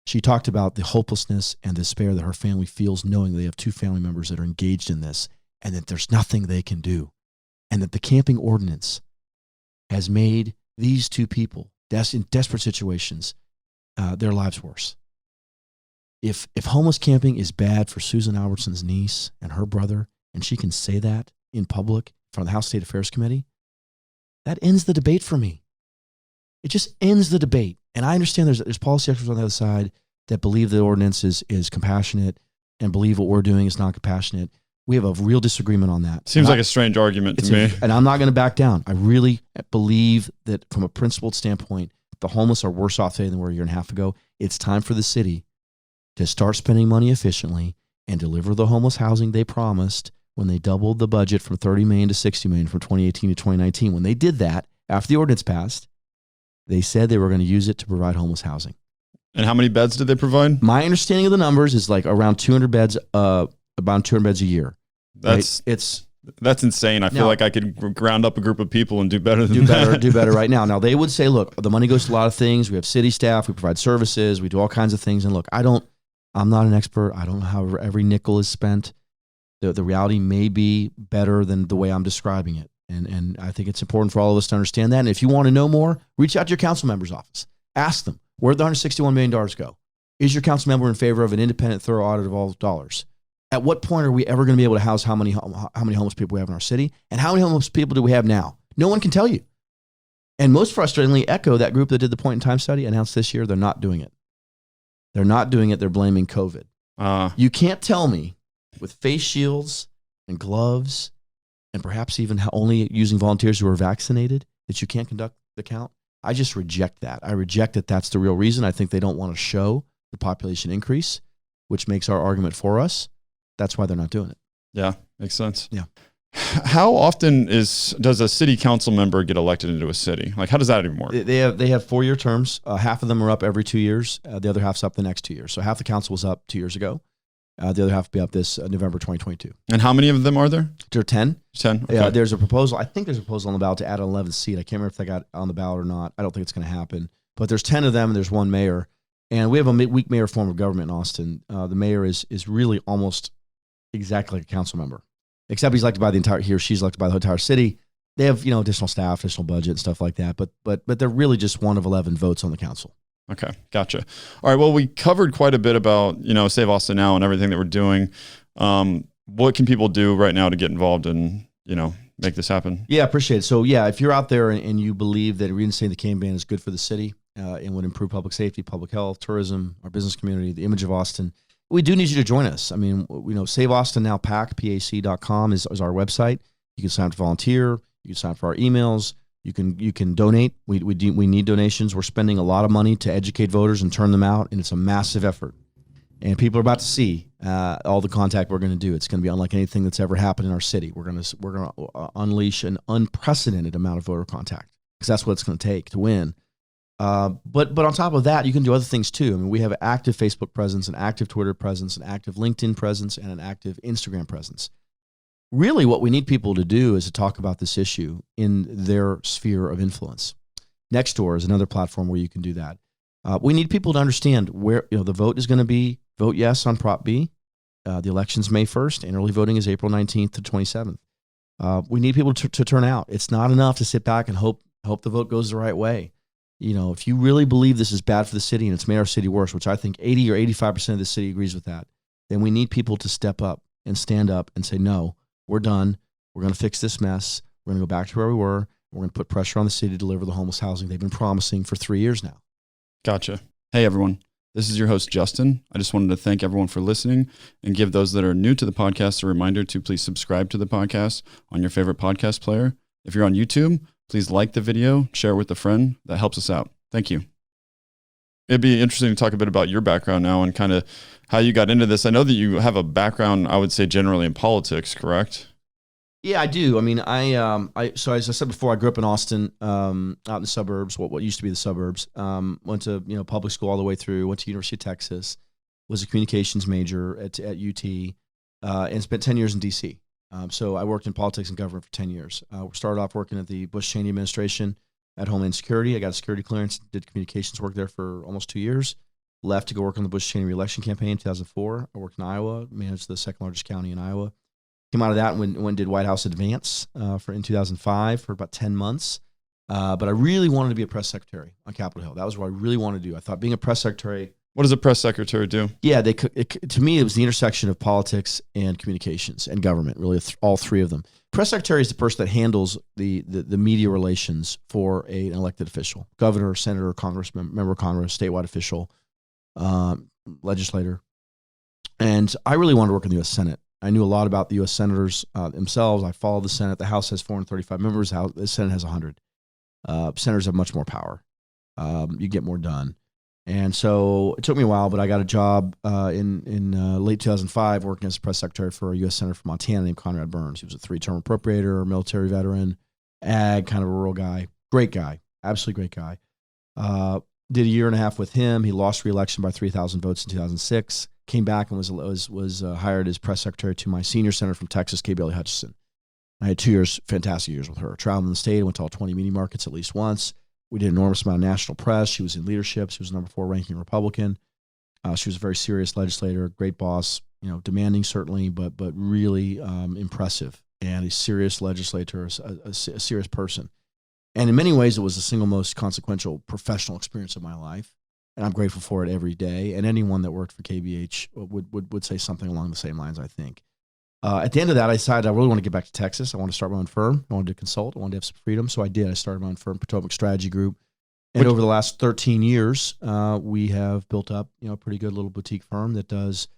She talked about the hopelessness and despair that her family feels knowing they have two family members that are engaged in this and that there's nothing they can do. And that the camping ordinance has made these two people in desperate situations, their lives worse. If homeless camping is bad for Susan Albertson's niece and her brother, and she can say that in public in front of the House State Affairs Committee, that ends the debate for me. It just ends the debate. And I understand there's policy experts on the other side that believe the ordinance is compassionate and believe what we're doing is not compassionate. We have a real disagreement on that. Seems like a strange argument to me. And I'm not going to back down. I really believe that from a principled standpoint, the homeless are worse off today than they were a year and a half ago. It's time for the city to start spending money efficiently and deliver the homeless housing they promised when they doubled the budget from $30 million to $60 million from 2018 to 2019. When they did that, after the ordinance passed, they said they were going to use it to provide homeless housing. And how many beds did they provide? My understanding of the numbers is like around 200 beds, about 200 beds a year. That's insane. I feel like I could ground up a group of people and do better than that. Do better right now. Now they would say, look, the money goes to a lot of things. We have city staff, we provide services, we do all kinds of things. And look, I'm not an expert. I don't know how every nickel is spent. The reality may be better than the way I'm describing it. And I think it's important for all of us to understand that. And if you want to know more, reach out to your council member's office. Ask them, where'd the $161 million go? Is your council member in favor of an independent, thorough audit of all dollars? At what point are we ever going to be able to house how many homeless people we have in our city? And how many homeless people do we have now? No one can tell you. And most frustratingly, Echo, that group that did the point in time study, announced this year they're not doing it. They're not doing it. They're blaming COVID. You can't tell me with face shields and gloves and perhaps even only using volunteers who are vaccinated that you can't conduct the count. I just reject that. I reject that that's the real reason. I think they don't want to show the population increase, which makes our argument for us. That's why they're not doing it. Yeah, makes sense. Yeah. How often does a city council member get elected into a city? Like, how does that even work? They have 4-year terms. Half of them are up every 2 years. The other half's up the next 2 years. So half the council was up 2 years ago. The other half will be up this November 2022. And how many of them are there? There are 10. 10. Okay. Yeah, there's a proposal. I think there's a proposal on the ballot to add an 11th seat. I can't remember if they got on the ballot or not. I don't think it's going to happen. But there's 10 of them, and there's one mayor. And we have a weak mayor form of government in Austin. The mayor is really almost exactly like a council member, except he's elected by he or she's elected by the entire city. They have, additional staff, additional budget and stuff like that. But they're really just one of 11 votes on the council. Okay. Gotcha. All right. Well, we covered quite a bit about, Save Austin Now and everything that we're doing. What can people do right now to get involved and, make this happen? Yeah, appreciate it. So if you're out there and you believe that reinstating the cane ban is good for the city and would improve public safety, public health, tourism, our business community, the image of Austin, we do need you to join us. I mean, Save Austin Now PAC, PAC.com is our website. You can sign up to volunteer. You can sign up for our emails. You can donate. We need donations. We're spending a lot of money to educate voters and turn them out, and it's a massive effort. And people are about to see all the contact we're going to do. It's going to be unlike anything that's ever happened in our city. We're going to unleash an unprecedented amount of voter contact because that's what it's going to take to win. But on top of that, you can do other things too. I mean, we have an active Facebook presence, an active Twitter presence, an active LinkedIn presence, and an active Instagram presence. Really, what we need people to do is to talk about this issue in their sphere of influence. Nextdoor is another platform where you can do that. We need people to understand where the vote is going to be. Vote yes on Prop B. The election's May 1st, and early voting is April 19th to 27th. We need people to turn out. It's not enough to sit back and hope the vote goes the right way. If you really believe this is bad for the city and it's made our city worse, which I think 80 or 85% of the city agrees with that, then we need people to step up and stand up and say, no, we're done. We're going to fix this mess. We're going to go back to where we were. We're going to put pressure on the city to deliver the homeless housing they've been promising for 3 years now. Gotcha. Hey, everyone. This is your host, Justin. I just wanted to thank everyone for listening and give those that are new to the podcast a reminder to please subscribe to the podcast on your favorite podcast player. If you're on YouTube, please like the video, share it with a friend. That helps us out. Thank you. It'd be interesting to talk a bit about your background now and kind of how you got into this. I know that you have a background, I would say, generally in politics, correct? Yeah, I do. I mean, so as I said before, I grew up in Austin, out in the suburbs, what used to be the suburbs. Went to public school all the way through. Went to University of Texas. Was a communications major at UT, and spent 10 years in D.C. So I worked in politics and government for 10 years. Started off working at the Bush-Cheney administration at Homeland Security. I got a security clearance, did communications work there for almost 2 years. Left to go work on the Bush-Cheney re-election campaign in 2004. I worked in Iowa, managed the second largest county in Iowa. Came out of that and did White House Advance in 2005 for about 10 months. But I really wanted to be a press secretary on Capitol Hill. That was what I really wanted to do. I thought being a press secretary. What does a press secretary do? Yeah, to me, it was the intersection of politics and communications and government, really all three of them. Press secretary is the person that handles the media relations for an elected official, governor, senator, congressman, member of Congress, statewide official, legislator. And I really wanted to work in the U.S. Senate. I knew a lot about the U.S. senators themselves. I followed the Senate. The House has 435 members. The Senate has 100. Senators have much more power. You get more done. And so it took me a while, but I got a job in late 2005 working as a press secretary for a U.S. Senator from Montana named Conrad Burns. He was a 3-term appropriator, military veteran, ag, kind of a rural guy. Great guy. Absolutely great guy. Did a year and a half with him. He lost re-election by 3,000 votes in 2006. Came back and was hired as press secretary to my senior senator from Texas, Kay Bailey Hutchison. I had 2 years, fantastic years with her. Traveled in the state, went to all 20 media markets at least once. We did an enormous amount of national press. She was in leadership. She was the number 4 ranking Republican. She was a very serious legislator, great boss, demanding certainly, but really impressive, and a serious legislator, a serious person. And in many ways, it was the single most consequential professional experience of my life. And I'm grateful for it every day. And anyone that worked for KBH would say something along the same lines, I think. At the end of that, I decided I really want to get back to Texas. I want to start my own firm. I wanted to consult. I wanted to have some freedom. So I did. I started my own firm, Potomac Strategy Group. And over the last 13 years, we have built up a pretty good little boutique firm that does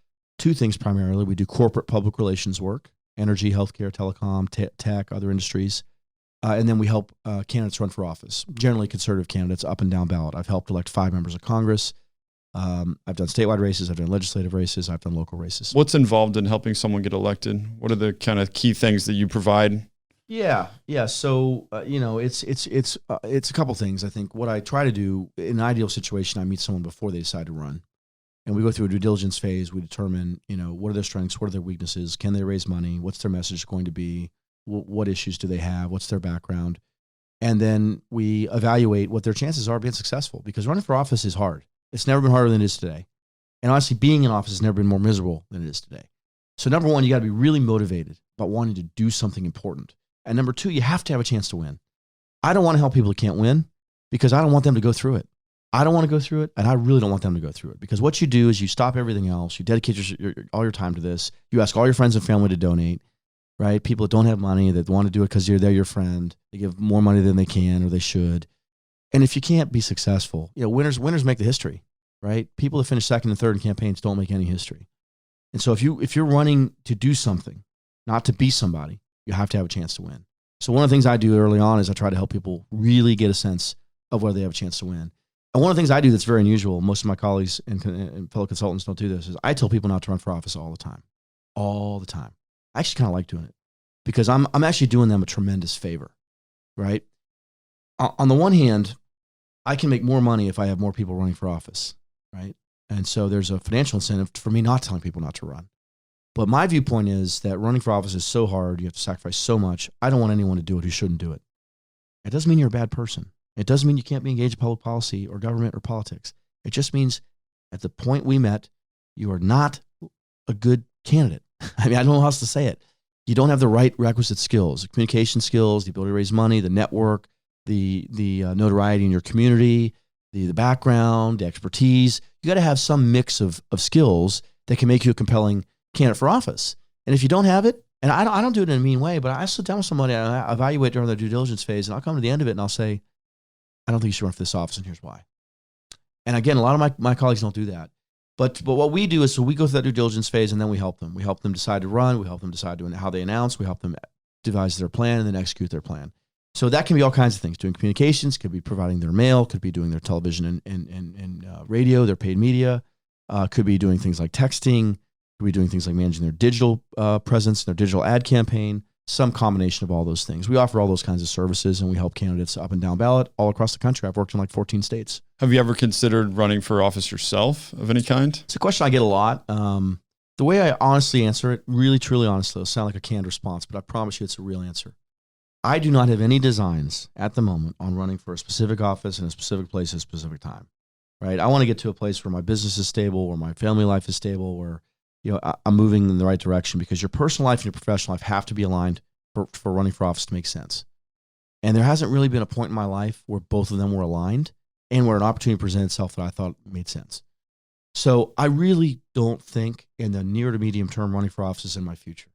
2 things primarily. We do corporate public relations work, energy, healthcare, telecom, tech, other industries. And then we help candidates run for office, generally conservative candidates, up and down ballot. I've helped elect 5 members of Congress. I've done statewide races. I've done legislative races. I've done local races. What's involved in helping someone get elected? What are the kind of key things that you provide? Yeah. So it's a couple things. I think what I try to do in an ideal situation, I meet someone before they decide to run, and we go through a due diligence phase. We determine what are their strengths, what are their weaknesses, can they raise money, what's their message going to be. What issues do they have? What's their background? And then we evaluate what their chances are of being successful, because running for office is hard. It's never been harder than it is today. And honestly, being in office has never been more miserable than it is today. So number one, you got to be really motivated about wanting to do something important. And number 2, you have to have a chance to win. I don't want to help people who can't win because I don't want them to go through it. I don't want to go through it, and I really don't want them to go through it, because what you do is you stop everything else. You dedicate all your time to this. You ask all your friends and family to donate. Right? People that don't have money, that want to do it because they're your friend. They give more money than they can or they should. And if you can't be successful, winners make the history, right? People that finish second and third in campaigns don't make any history. And so if you're running to do something, not to be somebody, you have to have a chance to win. So one of the things I do early on is I try to help people really get a sense of whether they have a chance to win. And one of the things I do that's very unusual, most of my colleagues and fellow consultants don't do this, is I tell people not to run for office all the time. All the time. I actually kind of like doing it because I'm actually doing them a tremendous favor, right? On the one hand, I can make more money if I have more people running for office, right? And so there's a financial incentive for me not telling people not to run. But my viewpoint is that running for office is so hard. You have to sacrifice so much. I don't want anyone to do it who shouldn't do it. It doesn't mean you're a bad person. It doesn't mean you can't be engaged in public policy or government or politics. It just means at the point we met, you are not a good candidate. I mean, I don't know how else to say it. You don't have the right requisite skills, the communication skills, the ability to raise money, the network, the notoriety in your community, the background, the expertise. You got to have some mix of skills that can make you a compelling candidate for office. And if you don't have it, and I don't do it in a mean way, but I sit down with somebody, and I evaluate during their due diligence phase, and I'll come to the end of it and I'll say, I don't think you should run for this office, and here's why. And again, a lot of my colleagues don't do that. But what we do is, so we go through that due diligence phase, and then we help them. We help them decide to run. We help them decide how they announce. We help them devise their plan and then execute their plan. So that can be all kinds of things. Doing communications, could be providing their mail, could be doing their television and radio, their paid media, could be doing things like texting, could be doing things like managing their digital presence, their digital ad campaign, some combination of all those things. We offer all those kinds of services, and we help candidates up and down ballot all across the country. I've worked in like 14 states. Have you ever considered running for office yourself of any kind? It's a question I get a lot. The way I honestly answer it, really, truly honestly, it'll sound like a canned response, but I promise you it's a real answer. I do not have any designs at the moment on running for a specific office in a specific place at a specific time, right? I want to get to a place where my business is stable, where my family life is stable, where I'm moving in the right direction, because your personal life and your professional life have to be aligned for running for office to make sense. And there hasn't really been a point in my life where both of them were aligned and where an opportunity presented itself that I thought made sense. So I really don't think in the near to medium term running for office is in my future.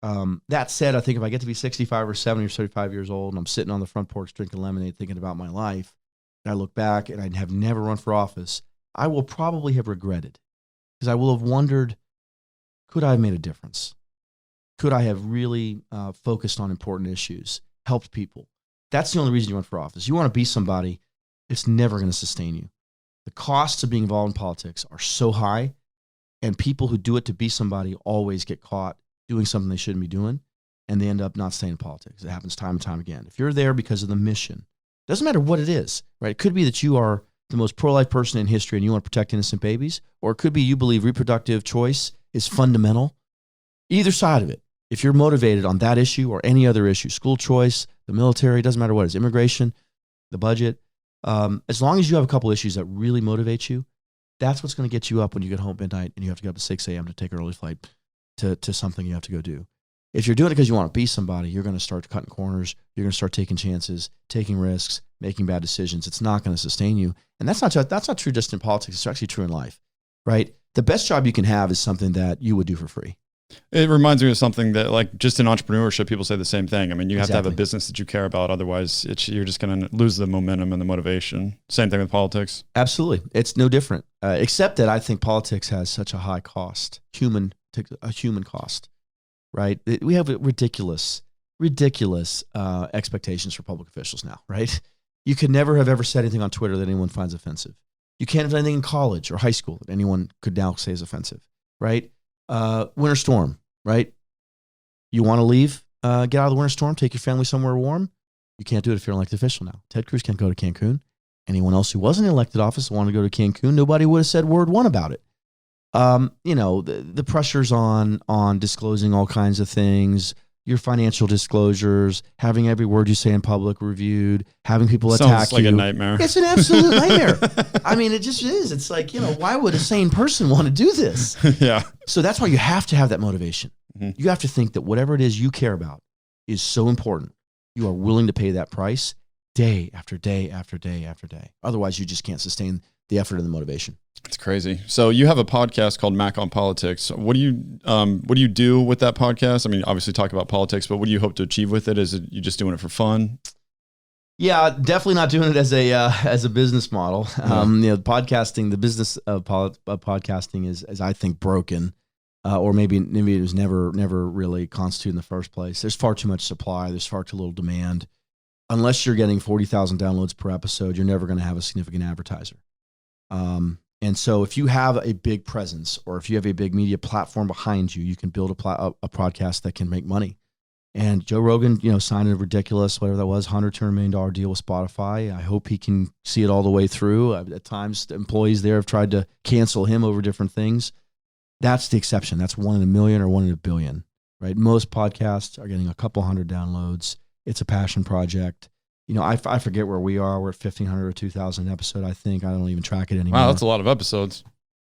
That said, I think if I get to be 65 or 70 or 75 years old and I'm sitting on the front porch drinking lemonade thinking about my life, and I look back and I have never run for office, I will probably have regretted, because I will have wondered, could I have made a difference? Could I have really focused on important issues, helped people? That's the only reason you run for office. You want to be somebody, it's never going to sustain you. The costs of being involved in politics are so high, and people who do it to be somebody always get caught doing something they shouldn't be doing, and they end up not staying in politics. It happens time and time again. If you're there because of the mission, doesn't matter what it is, right? It could be that you are the most pro-life person in history and you want to protect innocent babies, or it could be you believe reproductive choice is fundamental. Either side of it, if you're motivated on that issue or any other issue, school choice, the military, doesn't matter what it is, immigration, the budget, as long as you have a couple issues that really motivate you, that's what's going to get you up when you get home at midnight and you have to get up at 6 a.m. to take an early flight to something you have to go do. If you're doing it because you want to be somebody, you're going to start cutting corners. You're going to start taking chances, taking risks, making bad decisions. It's not going to sustain you. And that's not true just in politics. It's actually true in life, right? The best job you can have is something that you would do for free. It reminds me of something that, like, just in entrepreneurship, people say the same thing. I mean, you have to have a Exactly. business that you care about. Otherwise, you're just going to lose the momentum and the motivation. Same thing with politics. Absolutely. It's no different, except that I think politics has such a high cost, human cost, right? We have ridiculous expectations for public officials now, right? You could never have ever said anything on Twitter that anyone finds offensive. You can't have anything in college or high school that anyone could now say is offensive, right? Winter storm, right? You want to leave, get out of the winter storm, take your family somewhere warm. You can't do it if you're an elected official now. Ted Cruz can't go to Cancun. Anyone else who wasn't in elected office wanted to go to Cancun, nobody would have said word one about it. The pressures on disclosing all kinds of things, your financial disclosures, having every word you say in public reviewed, having people attack you. Sounds like a nightmare. It's an absolute nightmare. I mean, it just is. It's like, why would a sane person want to do this? Yeah. So that's why you have to have that motivation. Mm-hmm. You have to think that whatever it is you care about is so important. You are willing to pay that price day after day after day after day. Otherwise, you just can't sustain the effort and the motivation. It's crazy. So you have a podcast called Mac on Politics. What do you do with that podcast? I mean, obviously talk about politics, but what do you hope to achieve with it? Is it you just doing it for fun? Yeah, definitely not doing it as a business model. Yeah. Podcasting, the business of podcasting is I think broken. or maybe it was never really constituted in the first place. There's far too much supply. There's far too little demand. Unless you're getting 40,000 downloads per episode, you're never going to have a significant advertiser. And so if you have a big presence or if you have a big media platform behind you, you can build a podcast that can make money. And Joe Rogan, signed a ridiculous, whatever that was, $100 million deal with Spotify. I hope he can see it all the way through. At times, the employees there have tried to cancel him over different things. That's the exception. That's 1 in a million or 1 in a billion, right? Most podcasts are getting a couple hundred downloads. It's a passion project. I forget where we are. We're at 1,500 or 2,000 episode, I think. I don't even track it anymore. Wow, that's a lot of episodes.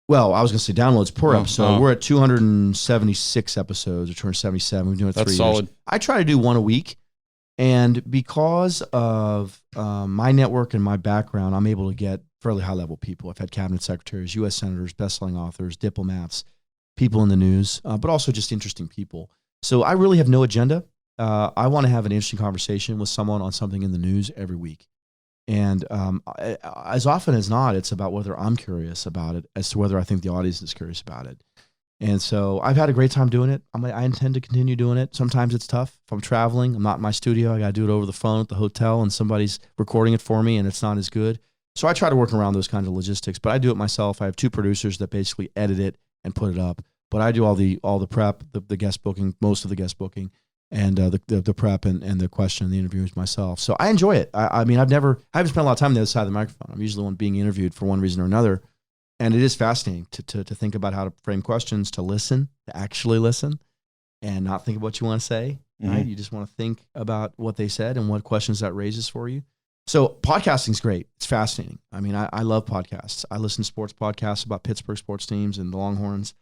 Well, I was going to say downloads per episode. We're at 276 episodes or 277. We're doing it 3 years. That's solid. I try to do one a week. And because of my network and my background, I'm able to get fairly high-level people. I've had cabinet secretaries, U.S. senators, best-selling authors, diplomats, people in the news, but also just interesting people. So I really have no agenda. I want to have an interesting conversation with someone on something in the news every week. And as often as not, it's about whether I'm curious about it as to whether I think the audience is curious about it. And so I've had a great time doing it. I intend to continue doing it. Sometimes it's tough. If I'm traveling, I'm not in my studio. I got to do it over the phone at the hotel and somebody's recording it for me and it's not as good. So I try to work around those kinds of logistics, but I do it myself. I have 2 producers that basically edit it and put it up. But I do all the prep, the guest booking, most of the guest booking, and the prep and the question and the interviews myself. So I enjoy it. I haven't spent a lot of time on the other side of the microphone. I'm usually the one being interviewed for one reason or another. And it is fascinating to think about how to frame questions, to listen, to actually listen, and not think of what you want to say, right? You just want to think about what they said and what questions that raises for you. So podcasting is great. It's fascinating. I love podcasts. I listen to sports podcasts about Pittsburgh sports teams and the Longhorns.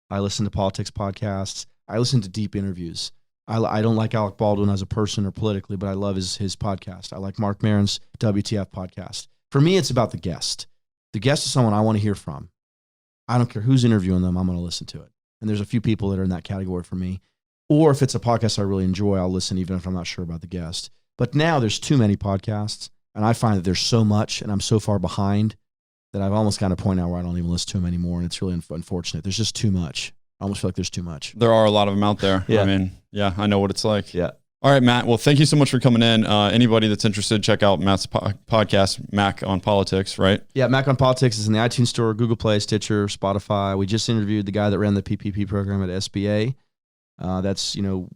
I listen to politics podcasts. I listen to deep interviews. I don't like Alec Baldwin as a person or politically, but I love his podcast. I like Mark Maron's WTF podcast. For me, it's about the guest. The guest is someone I want to hear from. I don't care who's interviewing them. I'm going to listen to it. And there's a few people that are in that category for me. Or if it's a podcast I really enjoy, I'll listen even if I'm not sure about the guest. But now there's too many podcasts, and I find that there's so much, and I'm so far behind that I've almost got to a point now where I don't even listen to them anymore, and it's really unfortunate. There's just too much. I almost feel like there's too much. There are a lot of them out there. Yeah. I know what it's like. Yeah. All right, Matt. Well, thank you so much for coming in. Anybody that's interested, check out Matt's podcast, Mac on Politics, right? Yeah, Mac on Politics is in the iTunes Store, Google Play, Stitcher, Spotify. We just interviewed the guy that ran the PPP program at SBA. That's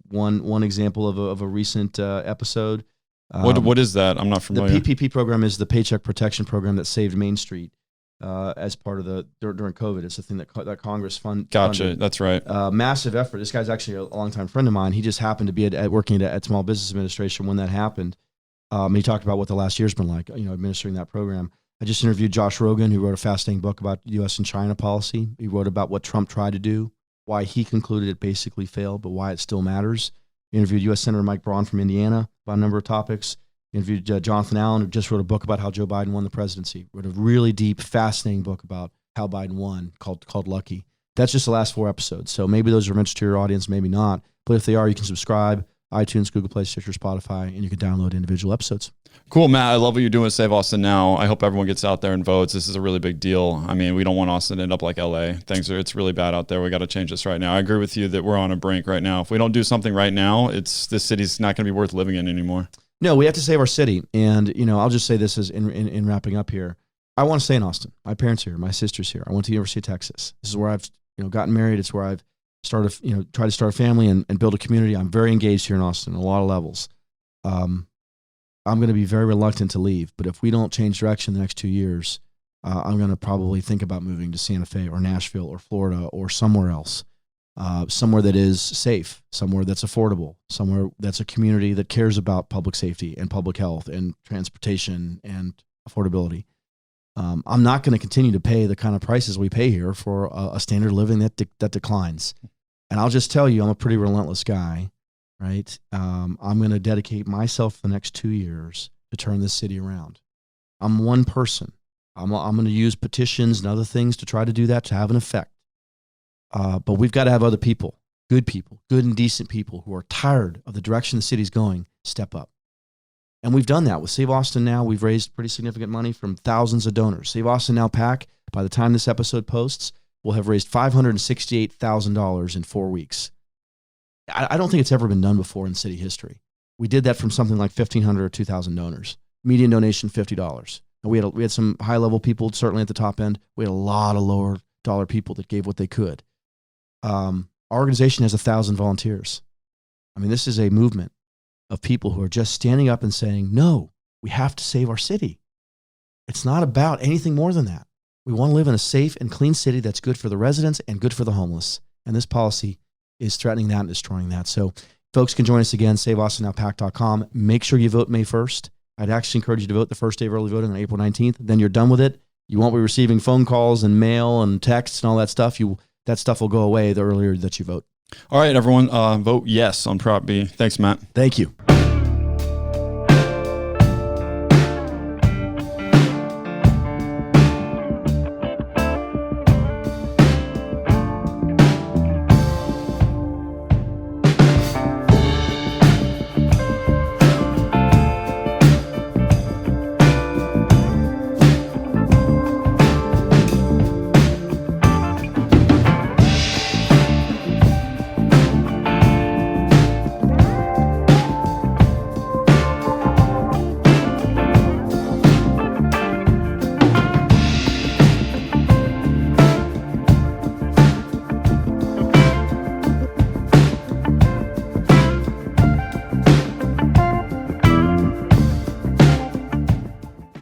one example of a recent episode. What is that? I'm not familiar. The PPP program is the Paycheck Protection Program that saved Main Street as part of during COVID. It's the thing that Congress funded. Gotcha. That's right. Massive effort. This guy's actually a longtime friend of mine. He just happened to be working at Small Business Administration when that happened. He talked about what the last year's been like, administering that program. I just interviewed Josh Rogan, who wrote a fascinating book about U.S. and China policy. He wrote about what Trump tried to do, why he concluded it basically failed, but why it still matters. He interviewed U.S. Senator Mike Braun from Indiana about a number of topics. He interviewed Jonathan Allen, who just wrote a book about how Joe Biden won the presidency. Wrote a really deep, fascinating book about how Biden won called Lucky. That's just the last 4 episodes. So maybe those are of interest to your audience, maybe not. But if they are, you can subscribe, iTunes, Google Play, Stitcher, Spotify, and you can download individual episodes. Cool, Matt. I love what you're doing with Save Austin Now. I hope everyone gets out there and votes. This is a really big deal. We don't want Austin to end up like LA. It's really bad out there. We got to change this right now. I agree with you that we're on a brink right now. If we don't do something right now, this city's not going to be worth living in anymore. No, we have to save our city. And, I'll just say this as in wrapping up here. I want to stay in Austin. My parents are here. My sister's here. I went to the University of Texas. This is where I've, gotten married. It's where I've started, tried to start a family and build a community. I'm very engaged here in Austin on a lot of levels. I'm going to be very reluctant to leave, but if we don't change direction the next 2 years, I'm going to probably think about moving to Santa Fe or Nashville or Florida or somewhere else, somewhere that is safe, somewhere that's affordable, somewhere that's a community that cares about public safety and public health and transportation and affordability. I'm not going to continue to pay the kind of prices we pay here for a standard of living that declines. And I'll just tell you, I'm a pretty relentless guy. Right? I'm going to dedicate myself the next 2 years to turn this city around. I'm one person. I'm going to use petitions and other things to try to do that, to have an effect. But we've got to have other people, good and decent people who are tired of the direction the city's going, step up. And we've done that with Save Austin Now. We've raised pretty significant money from thousands of donors. Save Austin Now PAC, by the time this episode posts, will have raised $568,000 in 4 weeks. I don't think it's ever been done before in city history. We did that from something like 1,500 or 2,000 donors. Median donation, $50. And we had some high-level people, certainly at the top end. We had a lot of lower dollar people that gave what they could. Our organization has 1,000 volunteers. I mean, this is a movement of people who are just standing up and saying, no, we have to save our city. It's not about anything more than that. We want to live in a safe and clean city that's good for the residents and good for the homeless. And this policy is threatening that and destroying that. So folks can join us again, saveaustinNowPAC.com. Make sure you vote May 1st. I'd actually encourage you to vote the first day of early voting on April 19th. Then you're done with it. You won't be receiving phone calls and mail and texts and all that stuff. That stuff will go away the earlier that you vote. All right, everyone, vote yes on Prop B. Thanks, Matt. Thank you.